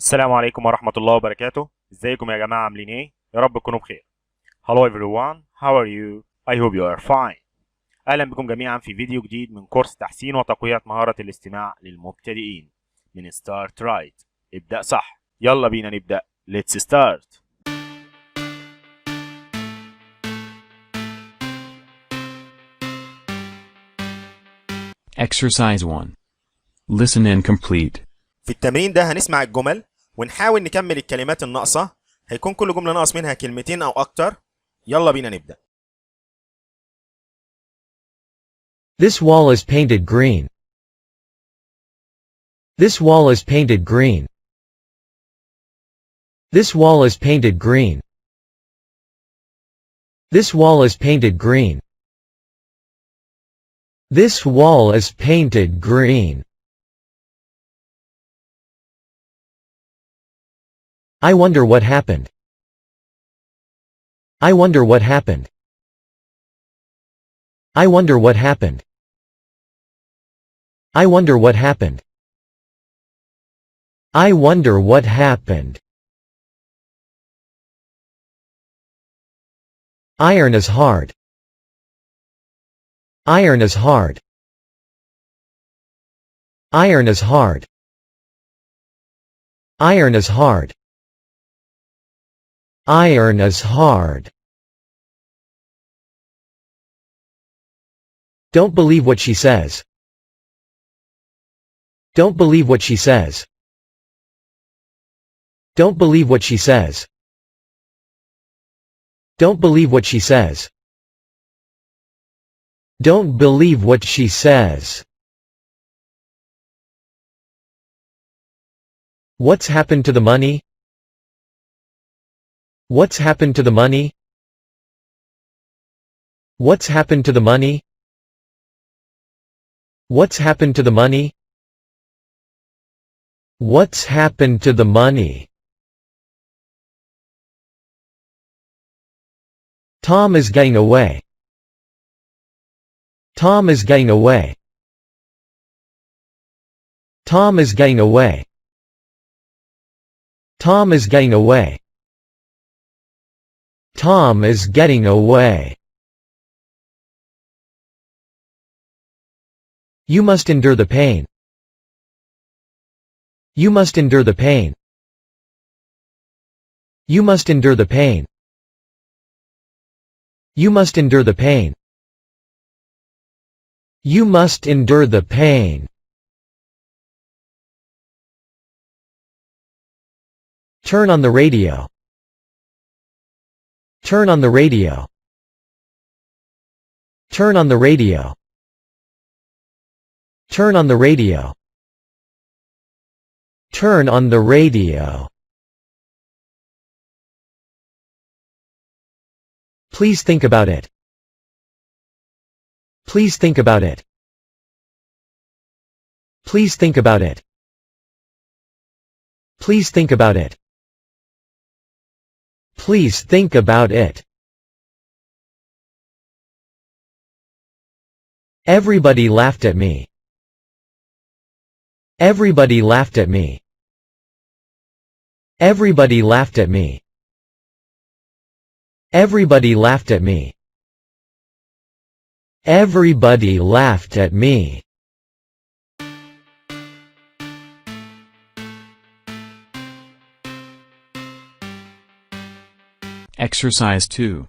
السلام عليكم ورحمة الله وبركاته. ازيكم يا جماعة، عاملين ايه؟ يا رب تكونوا بخير. Hello everyone, how are you? I hope you are fine. اهلا بكم جميعا في فيديو جديد من كورس تحسين وتقوية مهارة الاستماع للمبتدئين من Start Right. ابدأ صح. يلا بينا نبدأ. Let's start. Exercise 1. Listen and complete. في التمرين ده هنسمع الجمل ونحاول نكمل الكلمات الناقصة. هيكون كل جملة ناقص منها كلمتين أو أكتر. يلا بينا نبدأ. This wall is painted green. This wall is painted green. This wall is painted green. This wall is painted green. This wall is painted green. I wonder what happened. I wonder what happened. I wonder what happened. I wonder what happened. I wonder what happened. Iron is hard. Iron is hard. Iron is hard. Iron is hard. Iron is hard. Don't believe what she says. Don't believe what she says. Don't believe what she says. Don't believe what she says. Don't believe what she says. What's happened to the money? What's happened to the money? What's happened to the money? What's happened to the money? What's happened to the money? Tom is getting away. Tom is getting away. Tom is getting away. Tom is getting away. Tom is getting away. You must endure the pain. You must endure the pain. You must endure the pain. You must endure the pain. You must endure the pain. Turn on the radio. Turn on the radio. Turn on the radio. Turn on the radio. Turn on the radio. Please think about it. Please think about it. Please think about it. Please think about it. Please think about it. Everybody laughed at me. Everybody laughed at me. Everybody laughed at me. Everybody laughed at me. Everybody laughed at me. Exercise 2.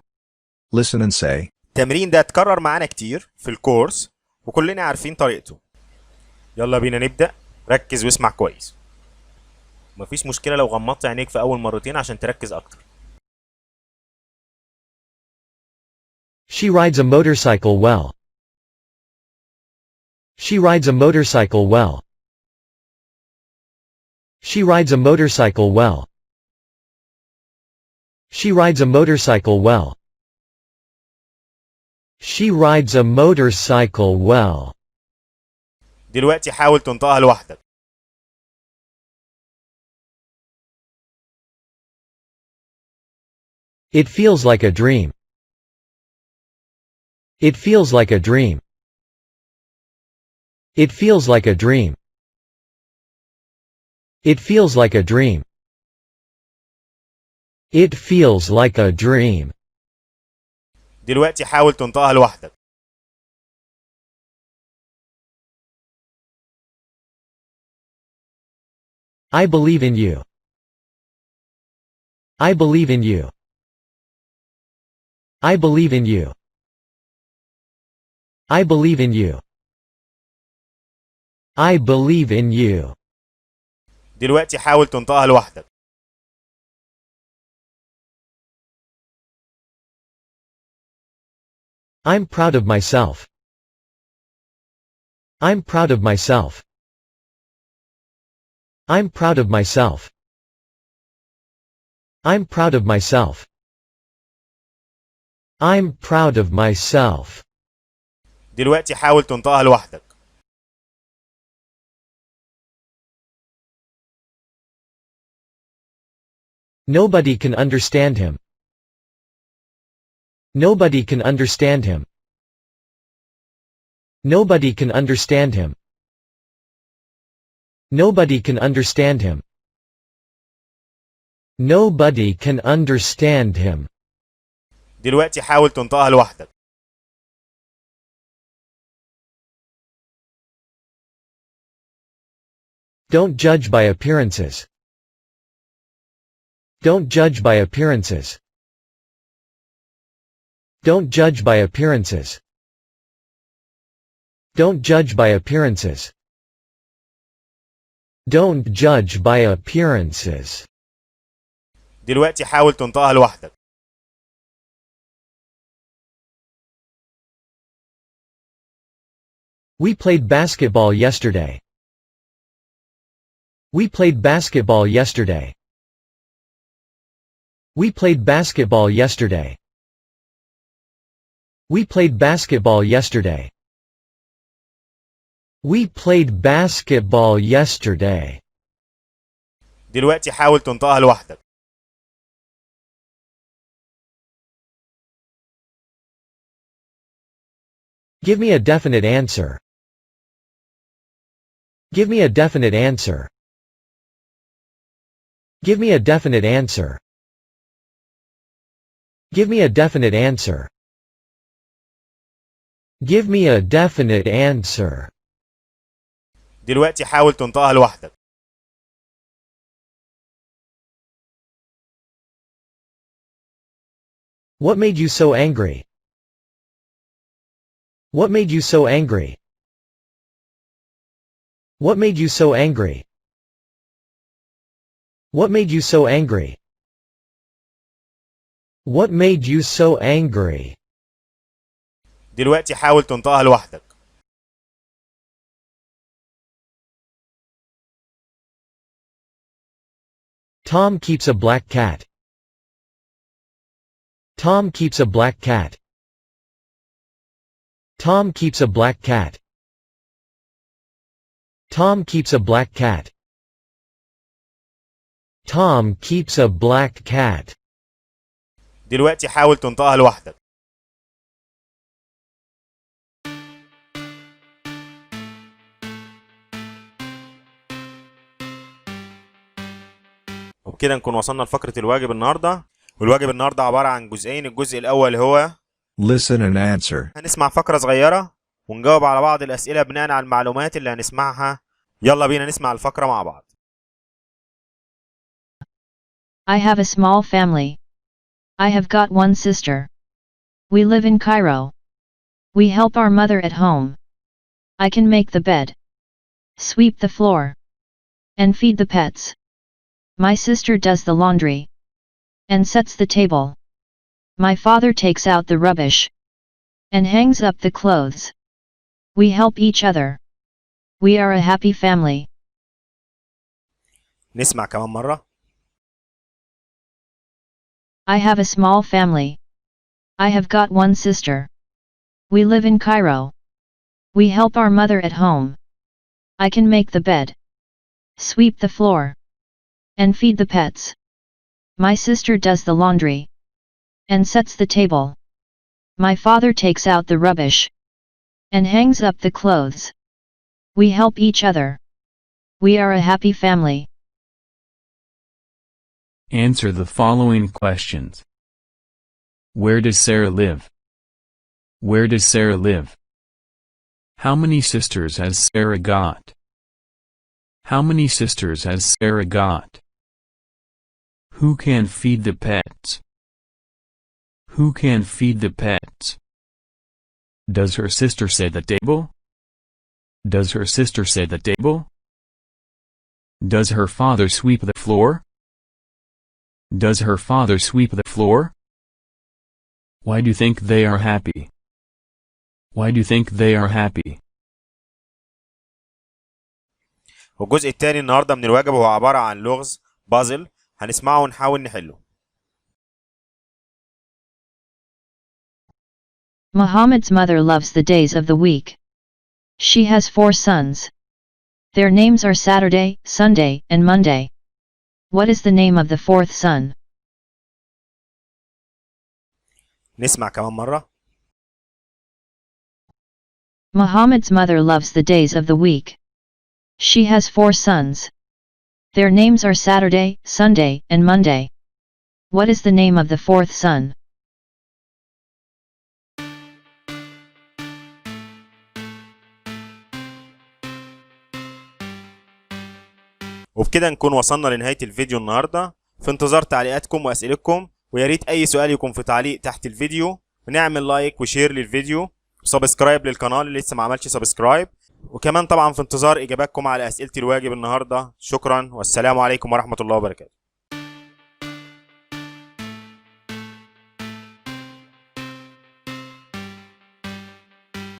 Listen and say. التمرين ده اتكرر معانا كتير في الكورس وكلنا عارفين طريقته. يلا بينا نبدأ. ركز واسمع كويس. مفيش مشكلة لو غمضت عينيك في أول مرتين عشان تركز أكتر. She rides a motorcycle well. She rides a motorcycle well. She rides a motorcycle well. She rides a motorcycle well. She rides a motorcycle well. دلوقتي حاول تنطقها لوحدك. It feels like a dream. It feels like a dream. It feels like a dream. It feels like a dream. It feels like a dream. دلوقتي حاول تنطقها لوحدك. I believe in you. I believe in you. I believe in you. I believe in you. I believe in you. دلوقتي حاول تنطقها لوحدك. I'm proud of myself. I'm proud of myself. I'm proud of myself. I'm proud of myself. I'm proud of myself. دلوقتي حاول تنطقها لوحدك. Nobody can understand him. Nobody can understand him. Nobody can understand him. Nobody can understand him. Nobody can understand him. دلوقتي حاول تنطقها لوحدك. Don't judge by appearances. Don't judge by appearances. Don't judge by appearances. Don't judge by appearances. Don't judge by appearances. دلوقتي حاول تنطقها لوحدك. We played basketball yesterday. We played basketball yesterday. We played basketball yesterday. We played basketball yesterday. We played basketball yesterday. دلوقتي حاول تنطقها لوحدك. Give me a definite answer. Give me a definite answer. Give me a definite answer. Give me a definite answer. Give me a definite answer. دلوقتي حاول تنطقها لوحدك. What made you so angry? What made you so angry? What made you so angry? What made you so angry? What made you so angry? دلوقتي حاول تنطقها لوحدك. Tom keeps a black cat. Tom keeps a black cat. Tom keeps a black cat. Tom keeps a black cat. Tom keeps a black cat. دلوقتي حاول تنطقها لوحدك. وبكده نكون وصلنا لفقرة الواجب النهاردة. والواجب النهاردة عبارة عن جزئين. الجزء الأول هو Listen and answer. هنسمع فقرة صغيرة ونجاوب على بعض الأسئلة بناء على المعلومات اللي هنسمعها. يلا بينا نسمع الفقرة مع بعض. I have a small family. I have got one sister. We live in Cairo. We help our mother at home. I can make the bed, sweep the floor, and feed the pets. My sister does the laundry and sets the table. My father takes out the rubbish and hangs up the clothes. We help each other. We are a happy family. نسمع كمان مرة. I have a small family. I have got one sister. We live in Cairo. We help our mother at home. I can make the bed, sweep the floor, and feed the pets. My sister does the laundry and sets the table. My father takes out the rubbish and hangs up the clothes. We help each other. We are a happy family. Answer the following questions. Where does Sarah live? Where does Sarah live? How many sisters has Sarah got? How many sisters has Sarah got? Who can feed the pets? Who can feed the pets? Does her sister sit at the table? Does her sister sit at the table? Does her father sweep the floor? Does her father sweep the floor? Why do you think they are happy? Why do you think they are happy? والجزء الثاني النهارده من الواجب هو عبارة عن لغز بازل، هنسمعه ونحاول نحله. Muhammad's mother loves the days of the week. She has 4 sons. Their names are Saturday, Sunday, and Monday. What is the name of the 4th son? نسمع كمان مرة. Muhammad's mother loves the days of the week. She has 4 sons. Their names are Saturday, Sunday, and Monday. What is the name of the 4th son? وبكده نكون وصلنا لنهاية الفيديو النهاردة. في انتظار تعليقاتكم وأسئلتكم، ويا ريت أي سؤال يكون في تعليق تحت الفيديو، ونعمل لايك وشير للفيديو وسبسكرايب للقناة اللي لسه ما عملش سبسكرايب. وكمان طبعا في انتظار إجاباتكم على أسئلة الواجب النهاردة. شكرا والسلام عليكم ورحمة الله وبركاته.